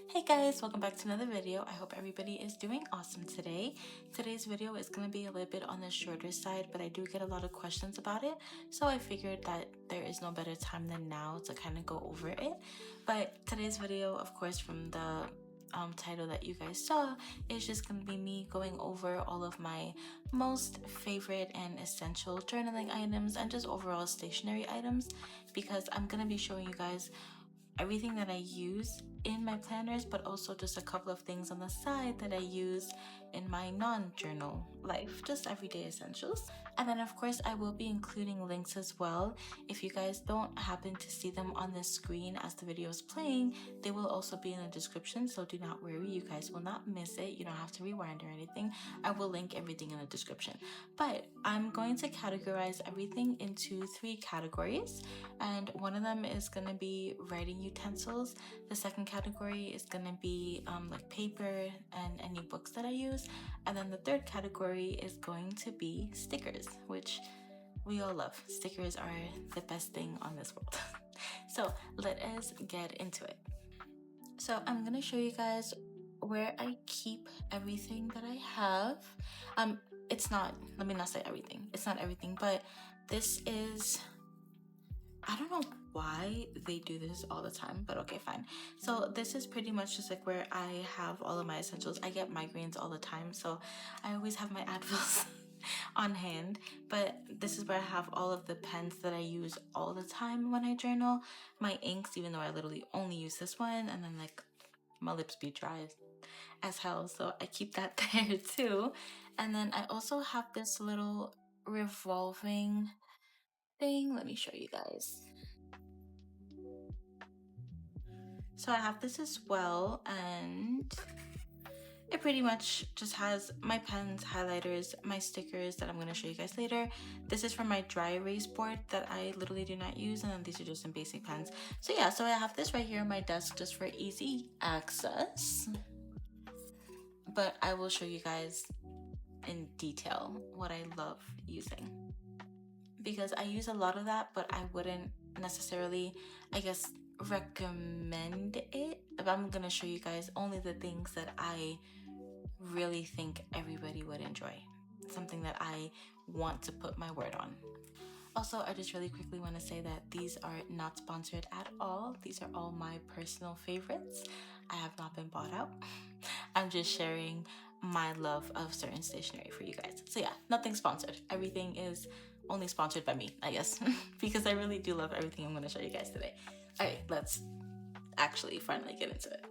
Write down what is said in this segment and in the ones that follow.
Hey guys, welcome back to another video. I hope everybody is doing awesome today. Today's video is going to be a little bit on the shorter side, but I do get a lot of questions about it, so I figured that there is no better time than now to kind of go over it. But today's video, of course, from the title that you guys saw, is just going to be me going over all of my most favorite and essential journaling items and just overall stationery items, because I'm going to be showing you guys everything that I use in my planners, but also just a couple of things on the side that I use in my non-journal life, just everyday essentials. And then of course I will be including links as well. If you guys don't happen to see them on the screen as the video is playing, they will also be in the description, so do not worry, you guys will not miss it. You don't have to rewind or anything. I will link everything in the description. But I'm going to categorize everything into 3 categories, and one of them is going to be writing utensils. The second category is going to be like paper and any books that I use, and then the third category is going to be stickers, which we all love. Stickers are the best thing on this world. So let us get into it. So I'm going to show you guys where I keep everything that I have. It's not, let me not say everything, it's not everything, but this is, I don't know why they do this all the time, but okay, fine. So this is pretty much just like where I have all of my essentials. I get migraines all the time, so I always have my Advils on hand, but this is where I have all of the pens that I use all the time when I journal. My inks, even though I literally only use this one, and then like my lips be dry as hell, so I keep that there too. And then I also have this little revolving thing. Let me show you guys. So I have this as well, and it pretty much just has my pens, highlighters, my stickers that I'm going to show you guys later. This is from my dry erase board that I literally do not use, and then these are just some basic pens. So yeah, so I have this right here on my desk just for easy access, but I will show you guys in detail what I love using, because I use a lot of that, but I wouldn't necessarily, I guess, recommend it. But I'm gonna show you guys only the things that I really think everybody would enjoy, something that I want to put my word on. Also, I just really quickly want to say that these are not sponsored at all. These are all my personal favorites. I have not been bought out. I'm just sharing my love of certain stationery for you guys. So yeah, nothing sponsored. Everything is only sponsored by me, I guess, because I really do love everything I'm going to show you guys today. All right, let's actually finally get into it.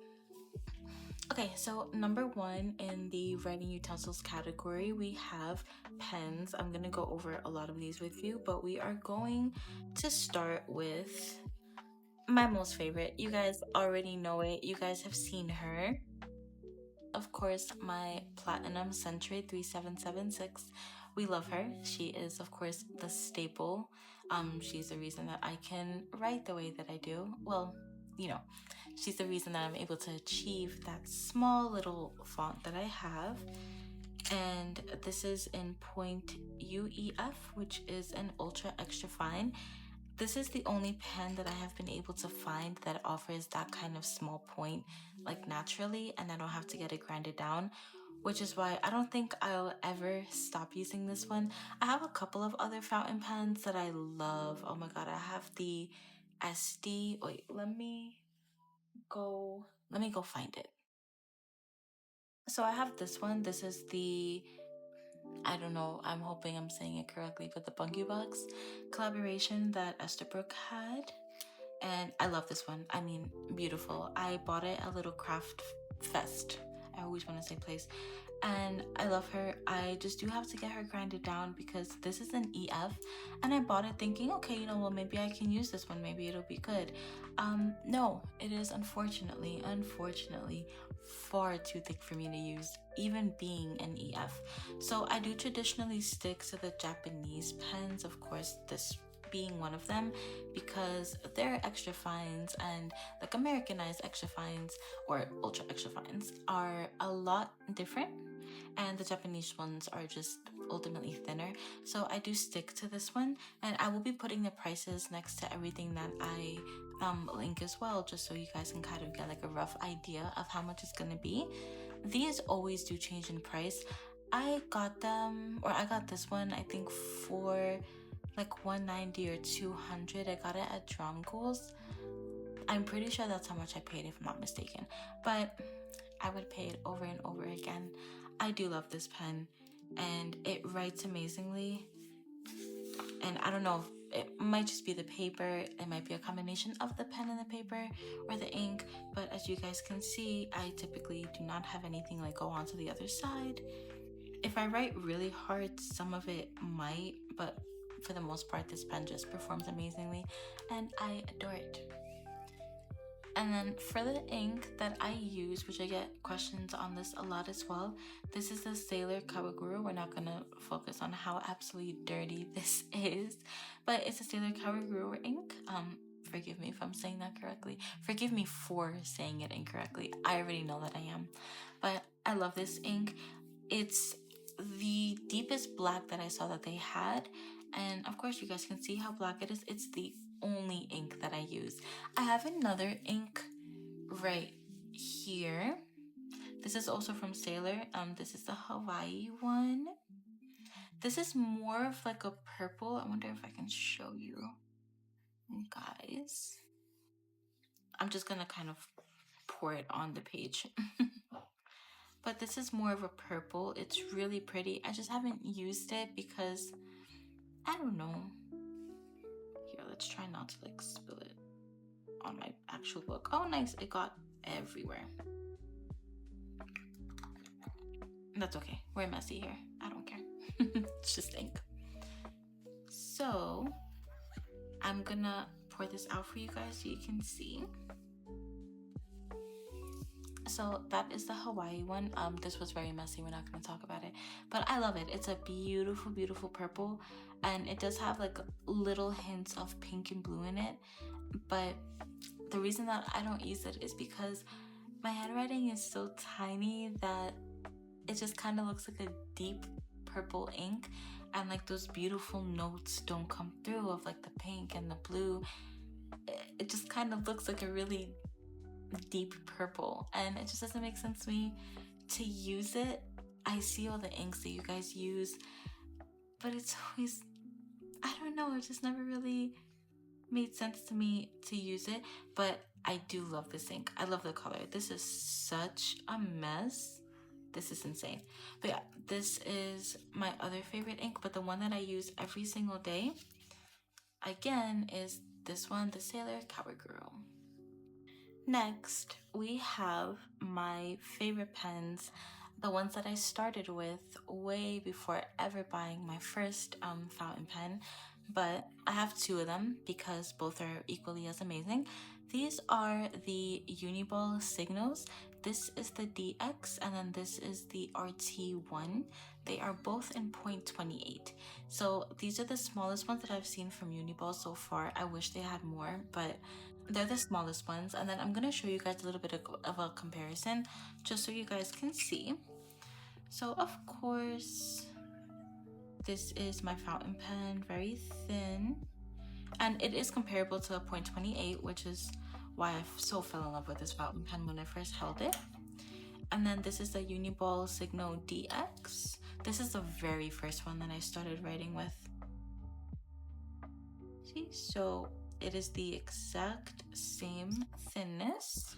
Okay, so number 1 in the writing utensils category, we have pens. I'm going to go over a lot of these with you, but we are going to start with my most favorite. You guys already know it. You guys have seen her. Of course, my Platinum Century 3776. We love her. She is, of course, the staple. She's the reason that I can write the way that I do. Well, you know, she's the reason that I'm able to achieve that small little font that I have. And this is in point UEF, which is an ultra extra fine. This is the only pen that I have been able to find that offers that kind of small point, like naturally, and I don't have to get it grinded down, which is why I don't think I'll ever stop using this one. I have a couple of other fountain pens that I love. Oh my god, I have the SD. Wait, let me go find it. So I have this one. This is the, I don't know, I'm hoping I'm saying it correctly, but the Bungie Box collaboration that Estabrook had. And I love this one. I mean, beautiful. I bought it at a little craft fest. I always want to say place. And I love her. I just do have to get her grinded down because this is an EF. And I bought it thinking, okay, you know, well, maybe I can use this one. Maybe it'll be good. No, it is unfortunately, far too thick for me to use, even being an EF. So I do traditionally stick to the Japanese pens, of course, this being one of them, because their extra fines and like Americanized extra fines or ultra extra fines are a lot different, and the Japanese ones are just ultimately thinner. So I do stick to this one, and I will be putting the prices next to everything that I link as well, just so you guys can kind of get like a rough idea of how much it's gonna be. These always do change in price. I got this one, I think for like 190 or 200. I got it at Drum Ghouls. I'm pretty sure that's how much I paid, if I'm not mistaken, but I would pay it over and over again. I do love this pen, and it writes amazingly. And I don't know, it might just be the paper, it might be a combination of the pen and the paper or the ink, but as you guys can see, I typically do not have anything like go on to the other side. If I write really hard, some of it might, but for the most part, this pen just performs amazingly, and I adore it. And then for the ink that I use, which I get questions on this a lot as well, this is the Sailor Kawaguru. We're not going to focus on how absolutely dirty this is, but it's a Sailor Kawaguru ink. Forgive me if I'm saying that correctly. Forgive me for saying it incorrectly. I already know that I am. But I love this ink. It's the deepest black that I saw that they had. And of course, you guys can see how black it is. It's the only ink that I use. I have another ink right here. This is also from Sailor. This is the Hawaii one. This is more of like a purple. I wonder if I can show you guys. I'm just gonna kind of pour it on the page. But this is more of a purple. It's really pretty. I just haven't used it because I don't know. Here, let's try not to like spill it on my actual book. Oh, nice. It got everywhere. That's okay. We're messy here. I don't care. It's just ink. So I'm gonna pour this out for you guys so you can see. So that is the Hawaii one. This was very messy. We're not going to talk about it, but I love it. It's a beautiful, beautiful purple, and it does have like little hints of pink and blue in it. But the reason that I don't use it is because my handwriting is so tiny that it just kind of looks like a deep purple ink, and like those beautiful notes don't come through of like the pink and the blue. It just kind of looks like a really deep purple, and it just doesn't make sense to me to use it. I see all the inks that you guys use, but it's always, I don't know, it just never really made sense to me to use it. But I do love this ink. I love the color. This is such a mess. This is insane. But yeah, this is my other favorite ink, but the one that I use every single day, again, is this one, the Sailor Kawaguru. Next, we have my favorite pens, the ones that I started with way before ever buying my first fountain pen, but I have two of them because both are equally as amazing. These are the Uniball Signals. This is the DX, and then this is the RT1. They are both in 0.28. So these are the smallest ones that I've seen from Uniball so far. I wish they had more, but they're the smallest ones. And then I'm gonna show you guys a little bit of a comparison just so you guys can see. So of course, this is my fountain pen, very thin, and it is comparable to a 0.28, which is why I so fell in love with this fountain pen when I first held it. And then this is the Uniball Signal DX. This is the very first one that I started writing with. See, so it is the exact same thinness.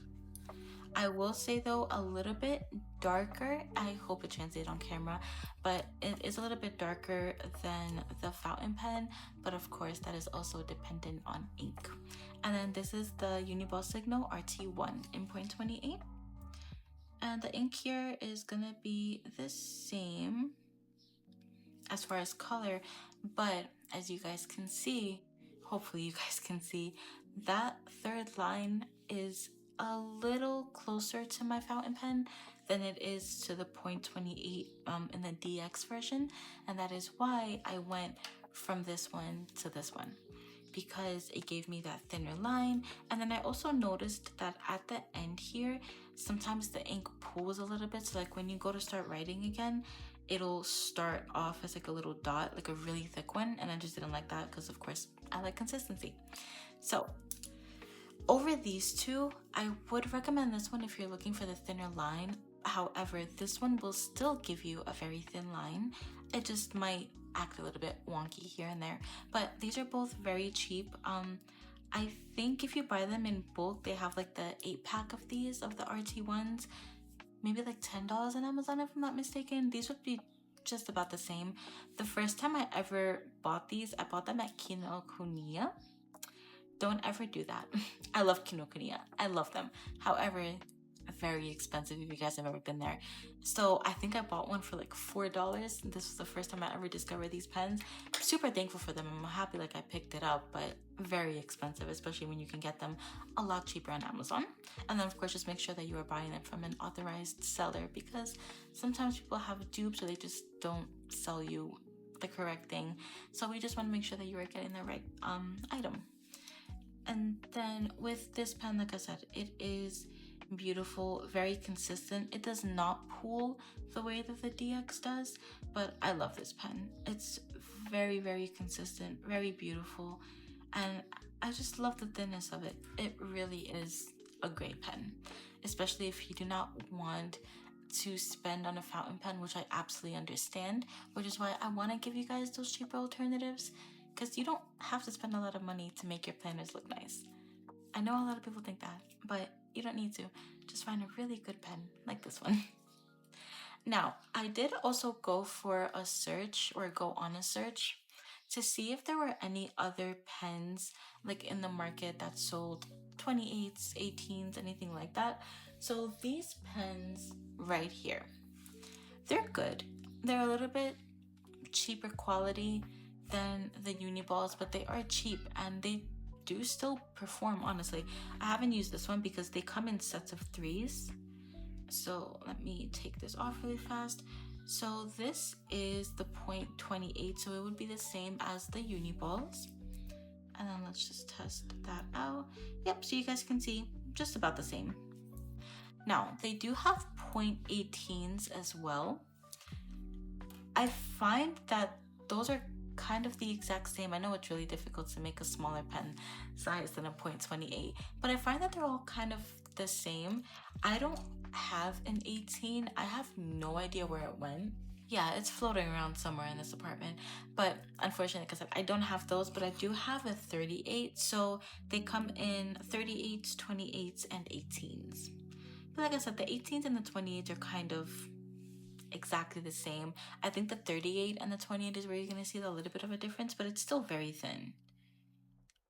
I will say though, a little bit darker. I hope it translates on camera, but it is a little bit darker than the fountain pen, but of course that is also dependent on ink. And then this is the Uniball Signal RT1 in 0.28. And the ink here is gonna be the same as far as color, but as you guys can see, hopefully you guys can see, that third line is a little closer to my fountain pen than it is to the 0.28 in the DX version, and that is why I went from this one to this one, because it gave me that thinner line. And then I also noticed that at the end here, sometimes the ink pulls a little bit, so like when you go to start writing again, it'll start off as like a little dot, like a really thick one, and I just didn't like that because of course I like consistency. So over these two, I would recommend this one if you're looking for the thinner line. However, this one will still give you a very thin line. It just might act a little bit wonky here and there. But these are both very cheap. I think if you buy them in bulk, they have like the 8-pack of these, of the RT ones. Maybe like $10 on Amazon if I'm not mistaken. These would be just about the same. The first time I ever bought these, I bought them at Kinokuniya. Don't ever do that. I love Kinokuniya. I love them. However, very expensive if you guys have ever been there. So I think I bought one for like $4. This was the first time I ever discovered these pens. I'm super thankful for them. I'm happy like I picked it up, but very expensive, especially when you can get them a lot cheaper on Amazon. And then of course, just make sure that you are buying them from an authorized seller, because sometimes people have dupes or they just don't sell you the correct thing. So we just want to make sure that you are getting the right item. And then with this pen, like I said, it is beautiful, very consistent. It does not pool the way that the DX does, but I love this pen. It's very, very consistent, very beautiful, and I just love the thinness of it. It really is a great pen, especially if you do not want to spend on a fountain pen, which I absolutely understand, which is why I want to give you guys those cheaper alternatives, because you don't have to spend a lot of money to make your planners look nice. I know a lot of people think that, but you don't need to. Just find a really good pen like this one. Now, I did also go for a search, or go on a search, to see if there were any other pens like in the market that sold 28s, 18s, anything like that. So these pens right here, they're good. They're a little bit cheaper quality than the uni balls, but they are cheap and they do still perform. Honestly, I haven't used this one because they come in sets of 3s. So let me take this off really fast. So this is the 0.28, so it would be the same as the uni balls. And then let's just test that out. Yep, so you guys can see just about the same. Now they do have 0.18s as well. I find that those are kind of the exact same. I know it's really difficult to make a smaller pen size than a 0.28, but I find that they're all kind of the same. I don't have an 18. I have no idea where it went. Yeah, it's floating around somewhere in this apartment, but unfortunately, because I don't have those, but I do have a 38. So they come in 38s, 28s, and 18s. But like I said, the 18s and the 28s are kind of exactly the same. I think the 38 and the 28 is where you're going to see a little bit of a difference, but it's still very thin.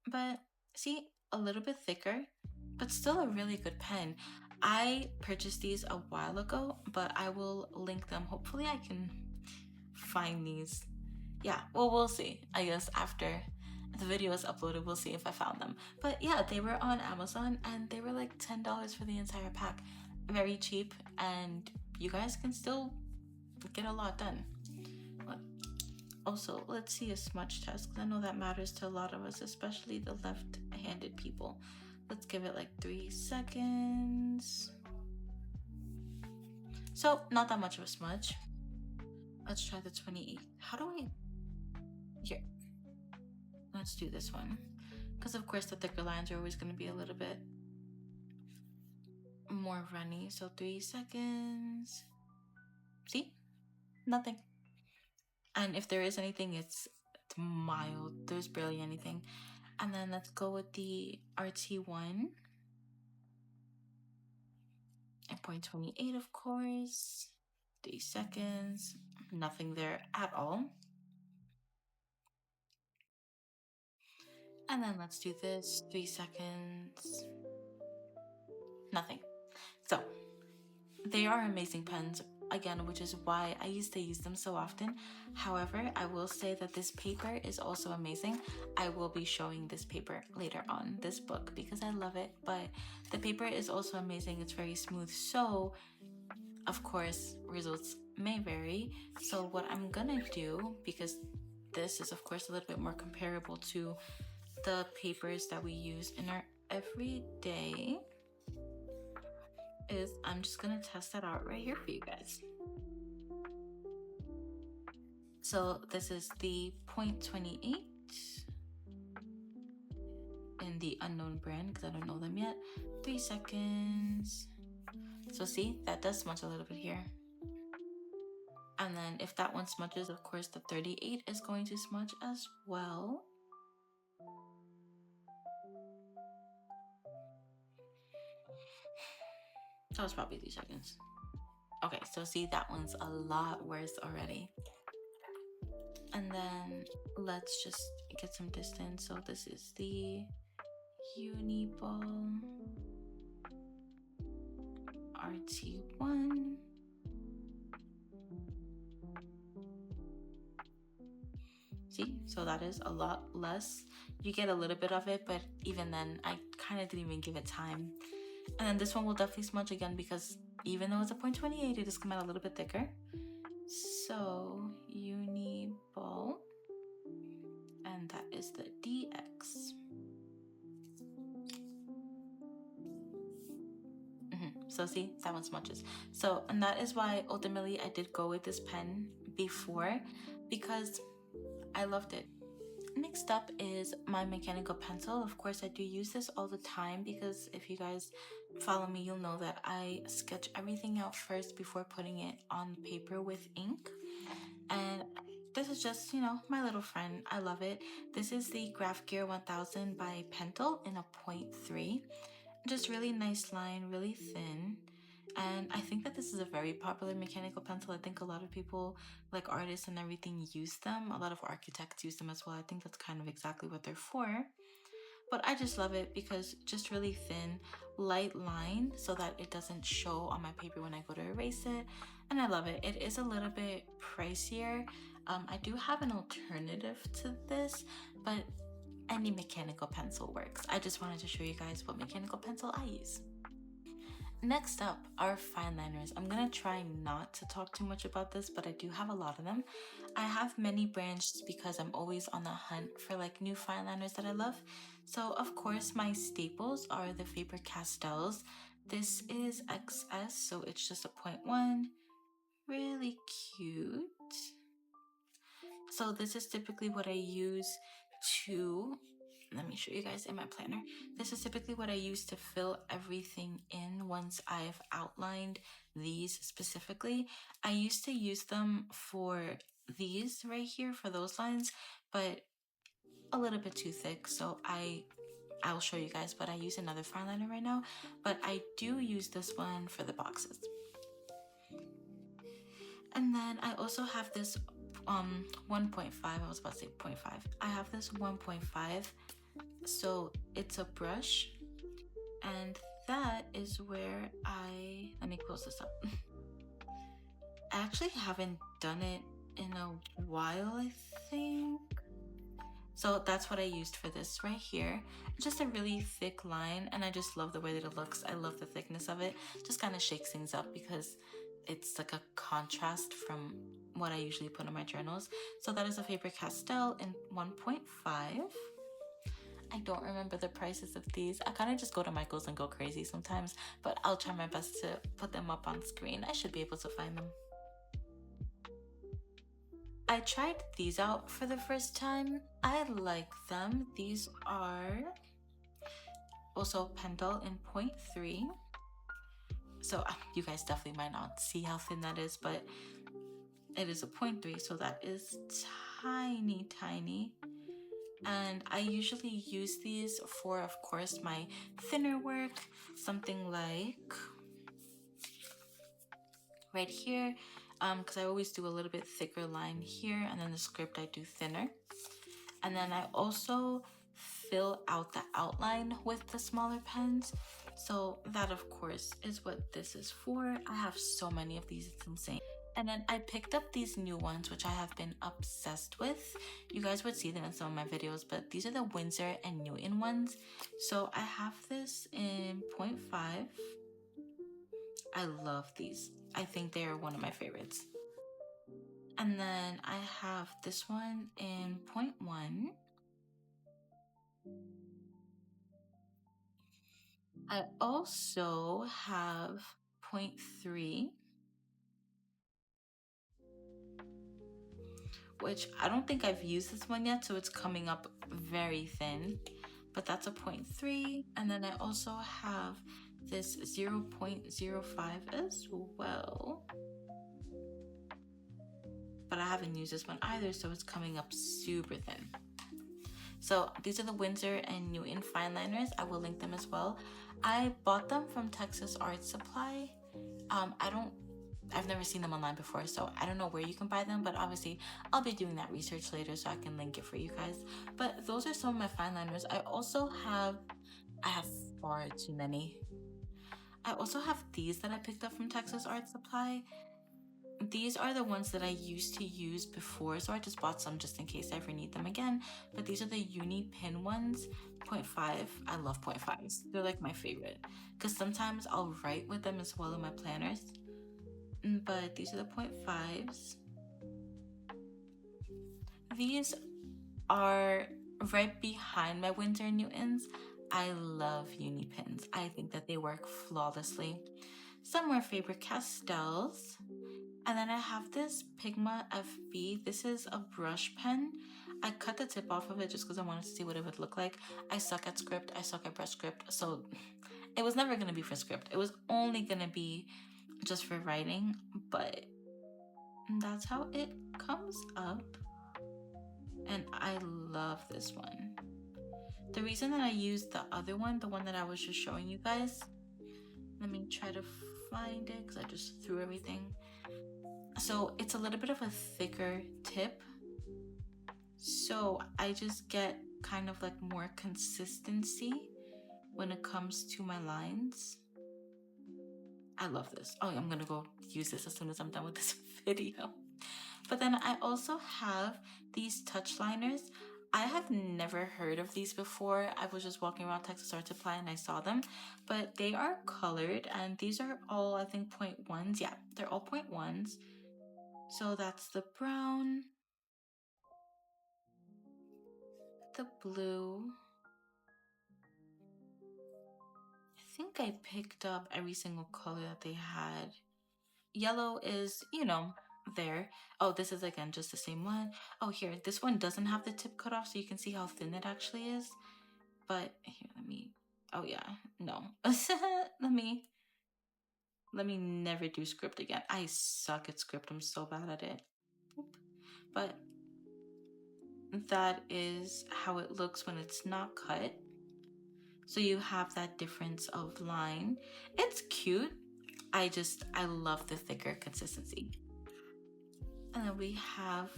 But see, a little bit thicker, but still a really good pen. I purchased these a while ago, but I will link them. Hopefully I can find these. Yeah, well, we'll see. I guess after the video is uploaded, we'll see if I found them. But yeah, they were on Amazon and they were like $10 for the entire pack. Very cheap, and you guys can still get a lot done. Also, let's see a smudge test, because I know that matters to a lot of us, especially the left-handed people. Let's give it like 3 seconds. So not that much of a smudge. Let's try the 28. How do I... Here. Let's do this one. Because of course the thicker lines are always going to be a little bit more runny. So 3 seconds. See? Nothing. And if there is anything, it's mild. There's barely anything. And then let's go with the RT1 at 0.28, of course. 3 seconds. Nothing there at all. And then let's do this. 3 seconds. Nothing. So they are amazing pens, again, which is why I used to use them so often. However, I will say that this paper is also amazing. I will be showing this paper later on, this book, because I love it, but the paper is also amazing. It's very smooth. So of course, results may vary. So what I'm gonna do, because this is of course a little bit more comparable to the papers that we use in our everyday, is I'm just gonna test that out right here for you guys. So this is the 0.28 in in the unknown brand because I don't know them yet. 3 seconds. So see, that does smudge a little bit here. And then if that one smudges, of course the 38 is going to smudge as well. That was probably 3 seconds. Okay, so see, that one's a lot worse already. And then let's just get some distance. So this is the Uniball RT1. See, so that is a lot less. You get a little bit of it, but even then, I kind of didn't even give it time. And then this one will definitely smudge again because even though it's a 0.28, it does come out a little bit thicker. So Uniball, and that is the DX. So see, that one smudges. So, and that is why ultimately I did go with this pen before, because I loved it. Next up is my mechanical pencil. Of course, I do use this all the time because if you guys follow me, you'll know that I sketch everything out first before putting it on paper with ink. And this is just, you know, my little friend. I love it. This is the Graph Gear 1000 by Pentel in a 0.3. Just really nice line, really thin. And I think that this is a very popular mechanical pencil. I think a lot of people, like artists and everything, use them. A lot of architects use them as well. I think that's kind of exactly what they're for. But I just love it because just really thin, light line so that it doesn't show on my paper when I go to erase it. And I love it. It is a little bit pricier. I do have an alternative to this, but any mechanical pencil works. I just wanted to show you guys what mechanical pencil I use. Next up are fine liners. I'm gonna try not to talk too much about this, but I do have a lot of them. I have many brands just because I'm always on the hunt for like new fine liners that I love. So of course my staples are the Faber-Castells. This is XS, so it's just a 0.1. Really cute. So this is typically what I use to, let me show you guys in my planner. This is typically what I use to fill everything in once I've outlined these specifically. I used to use them for these right here, for those lines, but a little bit too thick, so I'll show you guys, but I use another fine liner right now, but I do use this one for the boxes. And then I also have this 1.5. I was about to say 0.5. I have this 1.5. So it's a brush, and that is where let me close this up. I actually haven't done it in a while, I think. So that's what I used for this right here. Just a really thick line, and I just love the way that it looks. I love the thickness of it. Just kind of shakes things up because it's like a contrast from what I usually put in my journals. So that is a Faber-Castell in 1.5. I don't remember the prices of these. I kind of just go to Michael's and go crazy sometimes, but I'll try my best to put them up on screen. I should be able to find them. I tried these out for the first time. I like them. These are also Pentel in 0.3. So you guys definitely might not see how thin that is, but it is a 0.3, so that is tiny, tiny. And I usually use these for, of course, my thinner work, something like right here, because I always do a little bit thicker line here, and then the script I do thinner. And then I also fill out the outline with the smaller pens. So that, of course, is what this is for. I have so many of these, it's insane. And then I picked up these new ones, which I have been obsessed with. You guys would see them in some of my videos, but these are the Winsor and Newton ones. So I have this in 0.5. I love these. I think they are one of my favorites. And then I have this one in 0.1. I also have 0.3, which I don't think I've used this one yet, so it's coming up very thin. but that's a 0.3. And then I also have this 0.05 as well, but I haven't used this one either, so it's coming up super thin. So these are the Winsor and Newton fine liners. I will link them as well. I bought them from Texas Art Supply. I've never seen them online before, so I don't know where you can buy them, but obviously I'll be doing that research later so I can link it for you guys. But those are some of my fine liners. I have far too many. I also have these that I picked up from Texas Art Supply. These are the ones that I used to use before, so I just bought some just in case I ever need them again. But these are the uni pin ones, 0.5. I love 0.5s. They're like my favorite because sometimes I'll write with them as well in my planners. But these are the 0.5s. These are right behind my Winsor and Newtons. I love uni pins. I think that they work flawlessly. Some more Faber-Castells. And then I have this Pigma FB. This is a brush pen. I cut the tip off of it just because I wanted to see what it would look like. I suck at script. I suck at brush script. So it was never going to be for script. It was only going to be just for writing. But that's how it comes up. And I love this one. The reason that I used the other one, the one that I was just showing you guys, let me try to find it because I just threw everything. So it's a little bit of a thicker tip. So I just get kind of like more consistency when it comes to my lines. I love this. Oh, I'm gonna go use this as soon as I'm done with this video. But then I also have these touch liners. I have never heard of these before. I was just walking around Texas Art Supply and I saw them, but they are colored and these are all, I think, 0.1s. Yeah, they're all 0.1s. So that's the brown, the blue. I think I picked up every single color that they had. Yellow is, there. Oh, this is again just the same one. Oh, here, this one doesn't have the tip cut off, so you can see how thin it actually is. But here, oh yeah, no. let me never do script again. I suck at script. I'm so bad at it. But that is how it looks when it's not cut. So you have that difference of line. It's cute. I love the thicker consistency. And then we have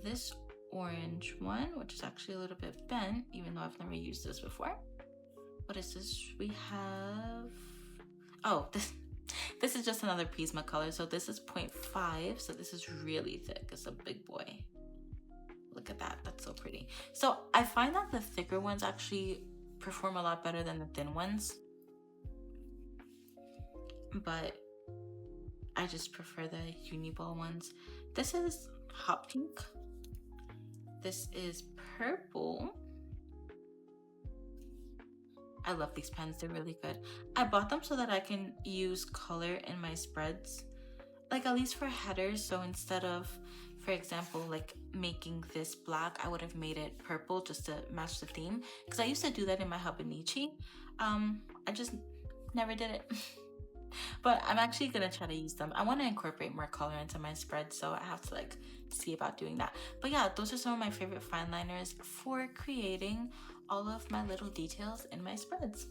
this orange one, which is actually a little bit bent, even though I've never used this before. What is this? We have, oh, this is just another Prisma color. So this is 0.5. So this is really thick. It's a big boy. Look at that. That's so pretty. So I find that the thicker ones actually perform a lot better than the thin ones. But I just prefer the Uniball ones. This is hot pink. This is purple. I love these pens. They're really good. I bought them so that I can use color in my spreads, like at least for headers. So instead of, for example, like making this black, I would have made it purple just to match the theme, because I used to do that in my Hobonichi. I just never did it. But I'm actually gonna try to use them. I want to incorporate more color into my spread, so I have to like see about doing that. But yeah, those are some of my favorite fine liners for creating all of my little details in my spreads.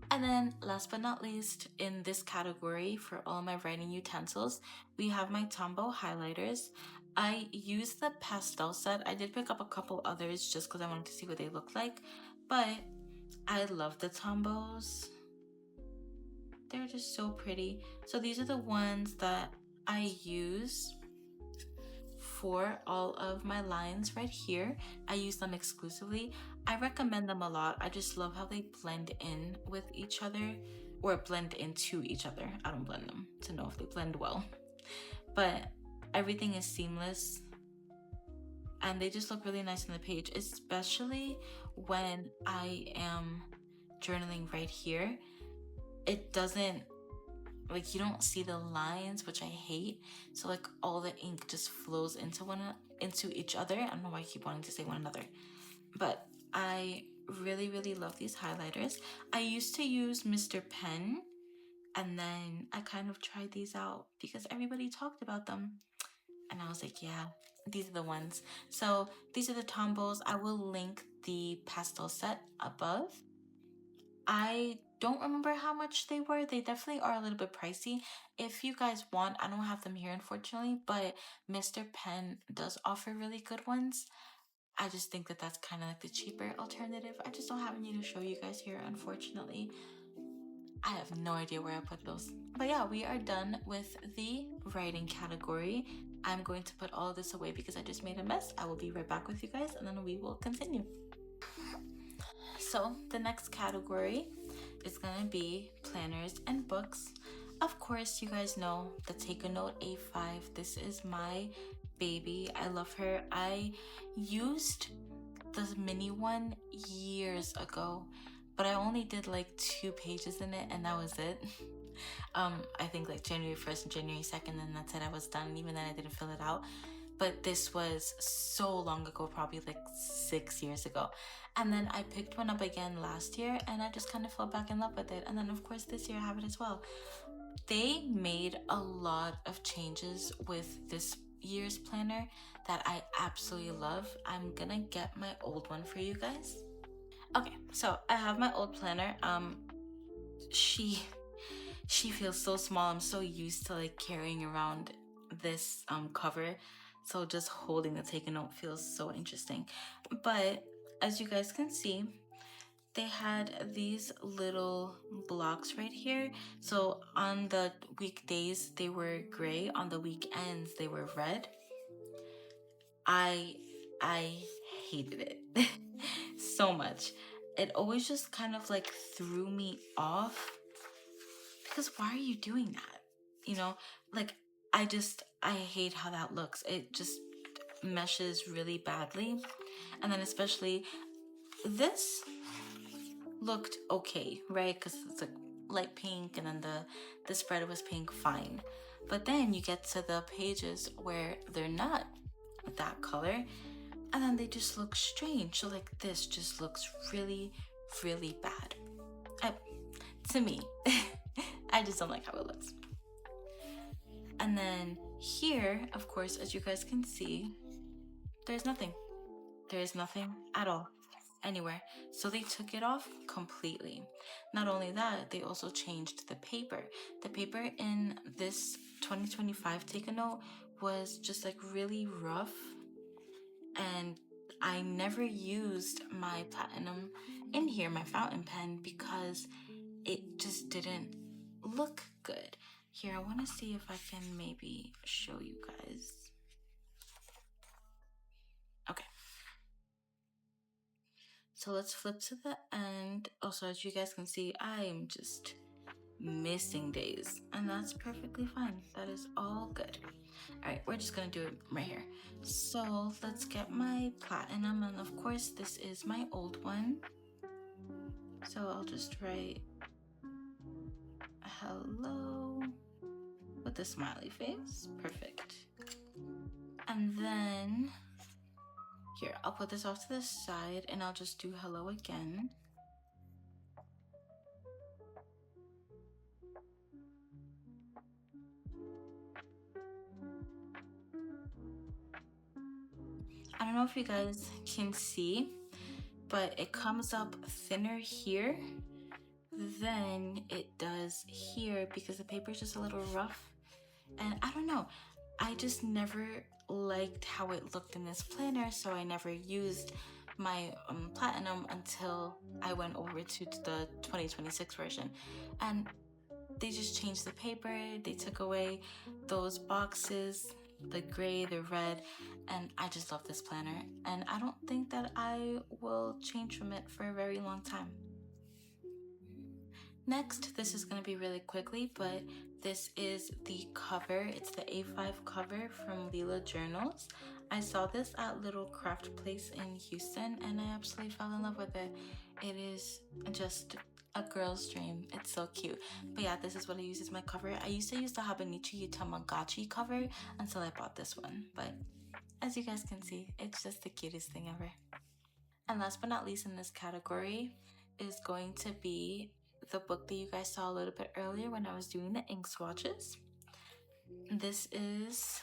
And then last but not least, in this category for all my writing utensils, we have my Tombow highlighters. I used the pastel set. I did pick up a couple others just because I wanted to see what they look like, but I love the Tombows. They're just so pretty. So these are the ones that I use for all of my lines right here. I use them exclusively. I recommend them a lot. I just love how they blend in with each other, or blend into each other. I don't blend them to know if they blend well, but everything is seamless and they just look really nice on the page, especially when I am journaling right here. It doesn't, like, you don't see the lines, which I hate. So like all the ink just flows into each other. I don't know why I keep wanting to say one another, but I really love these highlighters. I used to use Mr. Pen, and then I kind of tried these out because everybody talked about them. And I was like, yeah, these are the ones. So these are the Tombos. I will link the pastel set above. I don't remember how much they were. They definitely are a little bit pricey. If you guys want, I don't have them here unfortunately, but Mr. Pen does offer really good ones. I just think that that's kind of like the cheaper alternative. I just don't have any to show you guys here, unfortunately. I have no idea where I put those. But yeah, we are done with the writing category. I'm going to put all of this away because I just made a mess. I will be right back with you guys and then we will continue. So the next category is gonna be planners and books. Of course, you guys know the Takeanote A5. This is my baby. I love her. I used the mini one years ago, but I only did like 2 pages in it and that was it. I think like January 1st and January 2nd, and that's it. I was done. Even then, I didn't fill it out. But this was so long ago, probably like 6 years ago. And then I picked one up again last year and I just kind of fell back in love with it. And then, of course, this year I have it as well. They made a lot of changes with this year's planner that I absolutely love. I'm gonna get my old one for you guys. Okay, so I have my old planner. She feels so small. I'm so used to like carrying around this cover, so just holding the Takeanote feels so interesting. But as you guys can see, they had these little blocks right here. So on the weekdays they were gray, on the weekends they were red. I hated it so much. It always just kind of like threw me off because why are you doing that? You know, like I hate how that looks. It just meshes really badly. And then especially this looked okay, right? Because it's like light pink and then the spread was pink, fine. But then you get to the pages where they're not that color and then they just look strange. So like this just looks really bad. To me. I just don't like how it looks. And then here, of course, as you guys can see, there's nothing. There is nothing at all anywhere. So they took it off completely. Not only that, they also changed the paper. The paper in this 2025 Takeanote was just like really rough, and I never used my platinum in here, my fountain pen, because it just didn't look good. Here, I want to see if I can maybe show you guys. Okay. So let's flip to the end. Also, as you guys can see, I am just missing days, and that's perfectly fine. That is all good. All right, we're just gonna do it right here. So let's get my platinum, and of course, this is my old one. So I'll just write hello with a smiley face. Perfect. And then here, I'll put this off to the side and I'll just do hello again. I don't know if you guys can see, but it comes up thinner here than it does here because the paper is just a little rough. And I don't know, I just never liked how it looked in this planner, so I never used my platinum until I went over to the 2026 version. And they just changed the paper, they took away those boxes, the gray, the red, and I just love this planner. And I don't think that I will change from it for a very long time. Next, this is going to be really quickly, but this is the cover. It's the A5 cover from Leela Journals. I saw this at Little Craft Place in Houston and I absolutely fell in love with it. It is just a girl's dream. It's so cute. But yeah, this is what I use as my cover. I used to use the Habanichi Tamagotchi cover until I bought this one. But as you guys can see, it's just the cutest thing ever. And last but not least in this category is going to be the book that you guys saw a little bit earlier when I was doing the ink swatches. This is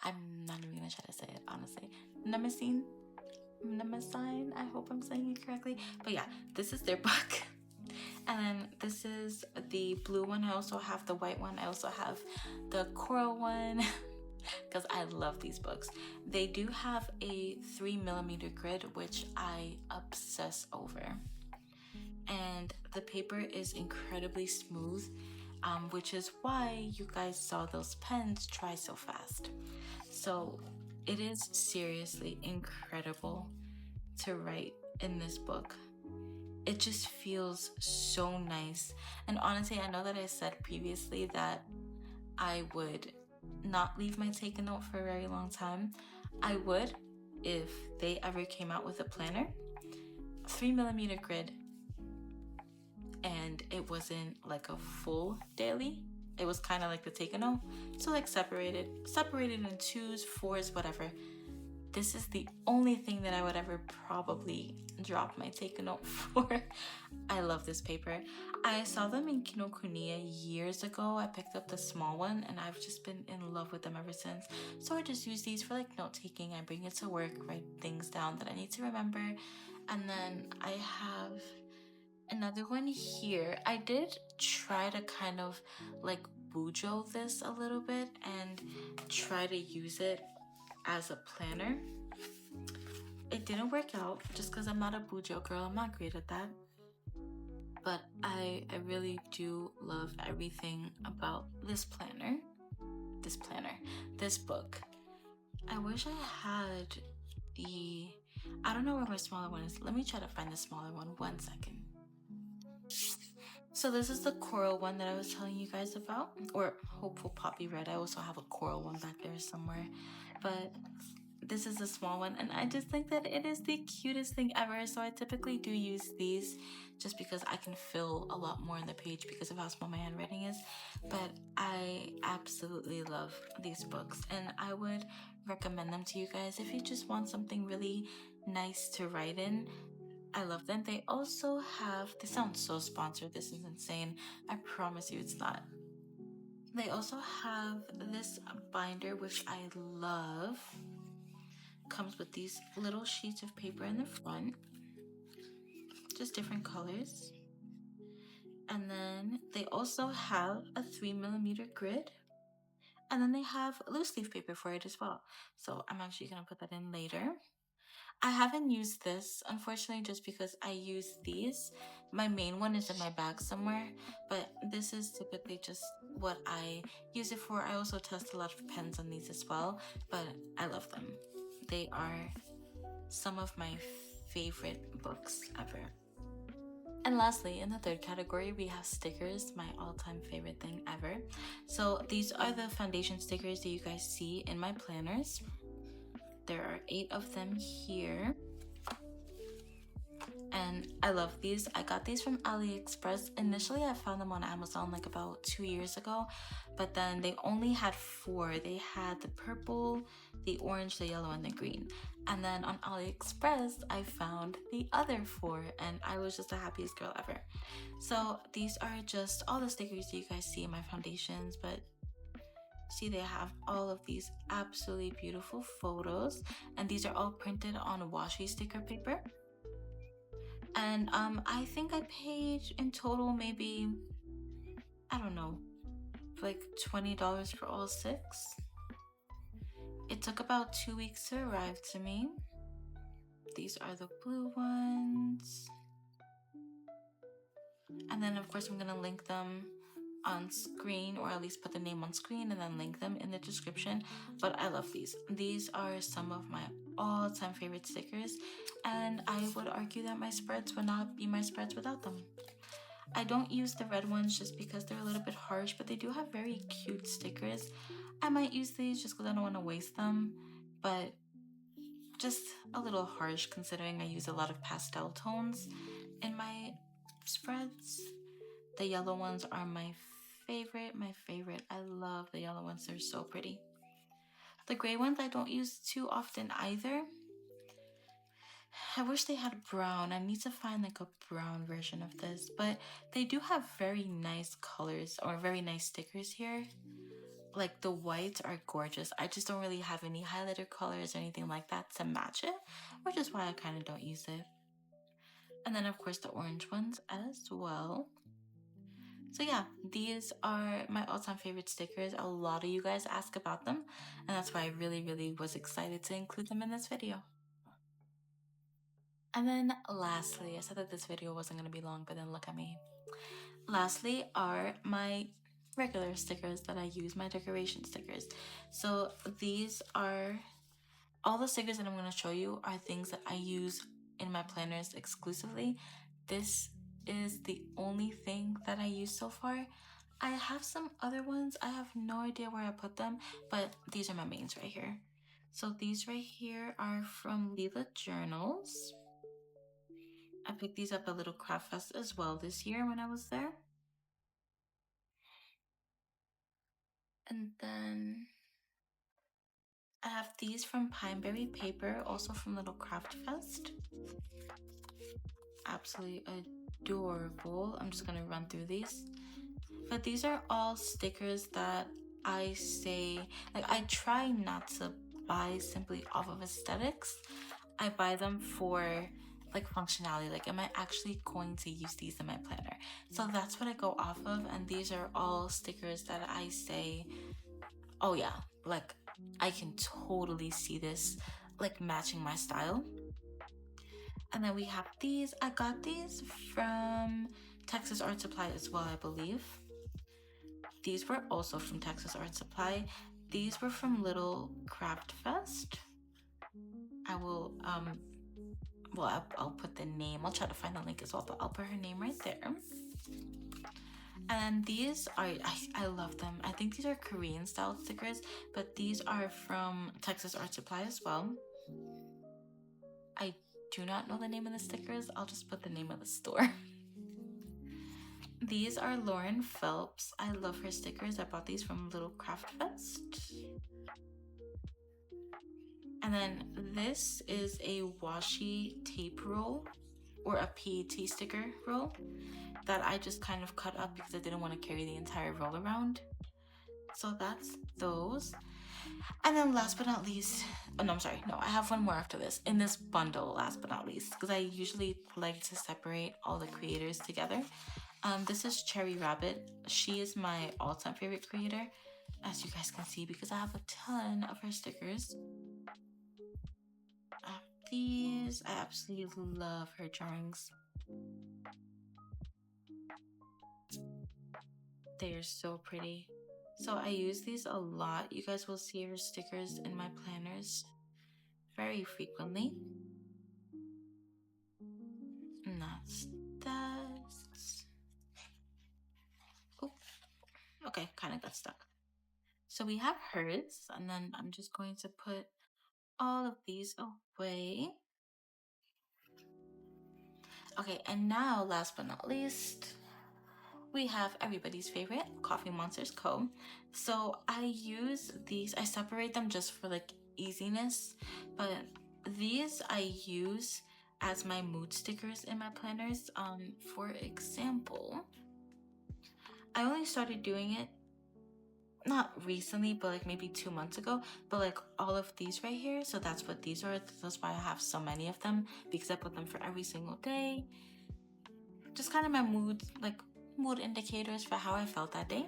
I'm not even gonna try to say it honestly. Nemesis. I hope I'm saying it correctly. But yeah, this is their book. And then this is the blue one. I also have the white one. I also have the coral one because I love these books. They do have a 3mm grid, which I obsess over. And the paper is incredibly smooth, which is why you guys saw those pens dry so fast. So it is seriously incredible to write in this book. It just feels so nice. And honestly, I know that I said previously that I would not leave my takeanote for a very long time. I would if they ever came out with a planner, 3mm grid, and it wasn't like a full daily. It was kind of like the takeanote, so like separated in 2s, 4s, whatever. This is the only thing that I would ever probably drop my takeanote for. I love this paper. I saw them in Kinokuniya years ago. I picked up the small one and I've just been in love with them ever since. So I just use these for like note taking. I bring it to work, write things down that I need to remember. And then I have another one here. I did try to kind of like bujo this a little bit and try to use it as a planner. It didn't work out just because I'm not a bujo girl. I'm not great at that. But I really do love everything about this book. I wish I had I don't know where my smaller one is. Let me try to find the smaller one. 1 second. So this is the coral one that I was telling you guys about, or hopeful poppy red. I also have a coral one back there somewhere, but this is a small one, and I just think that it is the cutest thing ever. So I typically do use these just because I can fill a lot more on the page because of how small my handwriting is. But I absolutely love these books, and I would recommend them to you guys if you just want something really nice to write in. I love them. They also have, this sounds so sponsored, this is insane. I promise you it's not. They also have this binder, which I love. Comes with these little sheets of paper in the front, just different colors. And then they also have a 3mm grid. And then they have loose leaf paper for it as well. So I'm actually gonna put that in later. I haven't used this, unfortunately, just because I use these. My main one is in my bag somewhere, but this is typically just what I use it for. I also test a lot of pens on these as well, but I love them. They are some of my favorite books ever. And lastly, in the third category, we have stickers, my all-time favorite thing ever. So these are the foundation stickers that you guys see in my planners. There are 8 of them here. And I love these. I got these from AliExpress. Initially, I found them on Amazon like about 2 years ago, but then they only had 4. They had the purple, the orange, the yellow, and the green. And then on AliExpress, I found the other 4, and I was just the happiest girl ever. So these are just all the stickers that you guys see in my foundations, but see, they have all of these absolutely beautiful photos, and these are all printed on washi sticker paper. And I think I paid in total maybe, I don't know, like $20 for all 6. It took about 2 weeks to arrive to me. These are the blue ones. And then of course I'm gonna link them on screen, or at least put the name on screen and then link them in the description. But I love these. These are some of my all-time favorite stickers, and I would argue that my spreads would not be my spreads without them. I don't use the red ones just because they're a little bit harsh, but they do have very cute stickers. I might use these just because I don't want to waste them, but just a little harsh considering I use a lot of pastel tones in my spreads. The yellow ones are my favorite. I love the yellow ones. They're so pretty. The gray ones I don't use too often either. I wish they had brown. I need to find like a brown version of this, but they do have very nice colors or very nice stickers here. Like the whites are gorgeous. I just don't really have any highlighter colors or anything like that to match it, which is why I kind of don't use it. And then of course the orange ones as well. So yeah, these are my all-time favorite stickers. A lot of you guys ask about them, and that's why I really was excited to include them in this video. And then lastly, I said that this video wasn't going to be long, but then look at me. Lastly are my regular stickers that I use, my decoration stickers. So these are all the stickers that I'm going to show you are things that I use in my planners exclusively. This is the only thing that I use so far. I have some other ones. I have no idea where I put them, but these are my mains right here. So these right here are from Leela Journals. I picked these up at Little Craft Fest as well this year when I was there. And then I have these from Pineberry Paper, also from Little Craft Fest. Absolutely adorable. I'm just gonna run through these. But these are all stickers that I say, like, I try not to buy simply off of aesthetics. I buy them for like functionality. Like, am I actually going to use these in my planner? So that's what I go off of. And these are all stickers that I say, oh yeah, like I can totally see this like matching my style. And then we have these. I got these from Texas Art Supply as well, I believe. These were also from Texas Art Supply. These were from Little Craft Fest. I will well, I'll put the name. I'll try to find the link as well, but I'll put her name right there. And these are, I love them. I think these are Korean style stickers, but these are from Texas Art Supply as well. I do not know the name of the stickers. I'll just put the name of the store. These are Lauren Phelps. I love her stickers. I bought these from Little Craft Fest. And then this is a washi tape roll or a PET sticker roll that I just kind of cut up because I didn't want to carry the entire roll around. So that's those. And then last but not least, oh no, I'm sorry, no, I have one more after this in this bundle, last but not least, because I usually like to separate all the creators together. This is Cherry Rabbit. She is my all-time favorite creator, as you guys can see, because I have a ton of her stickers. I have these. I absolutely love her drawings. They are so pretty. So I use these a lot. You guys will see her stickers in my planners very frequently. And that's that. Oh, okay, kind of got stuck. So we have hers, and then I'm just going to put all of these away. Okay, and now last but not least, we have everybody's favorite Coffee Monsters Co. So I use these, I separate them just for like easiness, but these I use as my mood stickers in my planners. For example, I only started doing it not recently, but like maybe 2 months ago, but like all of these right here, so that's what these are. That's why I have so many of them, because I put them for every single day. Just kind of my mood, like mood indicators for how I felt that day.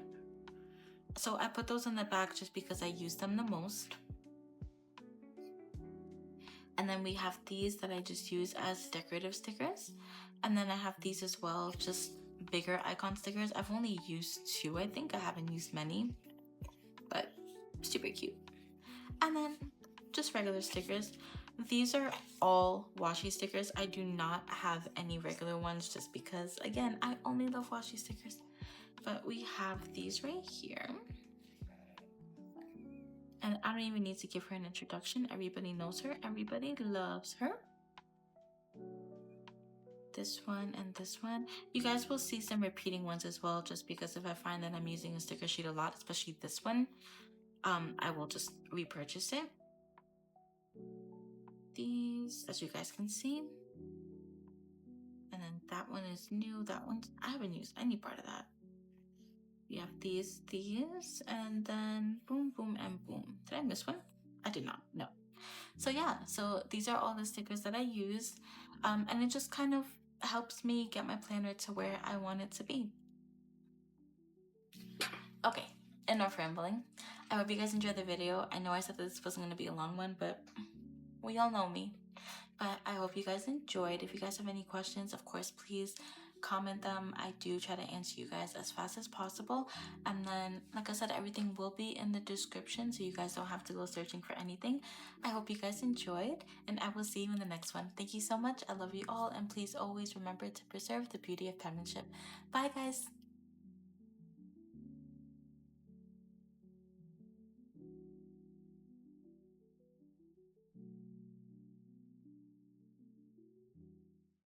So I put those in the back just because I use them the most. And then we have these that I just use as decorative stickers. And then I have these as well, just bigger icon stickers. I've only used 2, I think. I haven't used many, but super cute. And then just regular stickers. These are all washi stickers. I do not have any regular ones just because, again, I only love washi stickers. But we have these right here. And I don't even need to give her an introduction. Everybody knows her. Everybody loves her. This one and this one. You guys will see some repeating ones as well, just because if I find that I'm using a sticker sheet a lot, especially this one, I will just repurchase it. These, as you guys can see. And then that one is new. That one's, I haven't used any part of that. We have these, and then boom, boom, and boom. Did I miss one? I did not, no. So yeah, so these are all the stickers that I use. And it just kind of helps me get my planner to where I want it to be. Okay, enough rambling. I hope you guys enjoyed the video. I know I said this wasn't going to be a long one, but we all know me. But I hope you guys enjoyed. If you guys have any questions, of course, please comment them. I do try to answer you guys as fast as possible. And then, like I said, everything will be in the description, so you guys don't have to go searching for anything. I hope you guys enjoyed, and I will see you in the next one. Thank you so much. I love you all, and please always remember to preserve the beauty of penmanship. Bye, guys.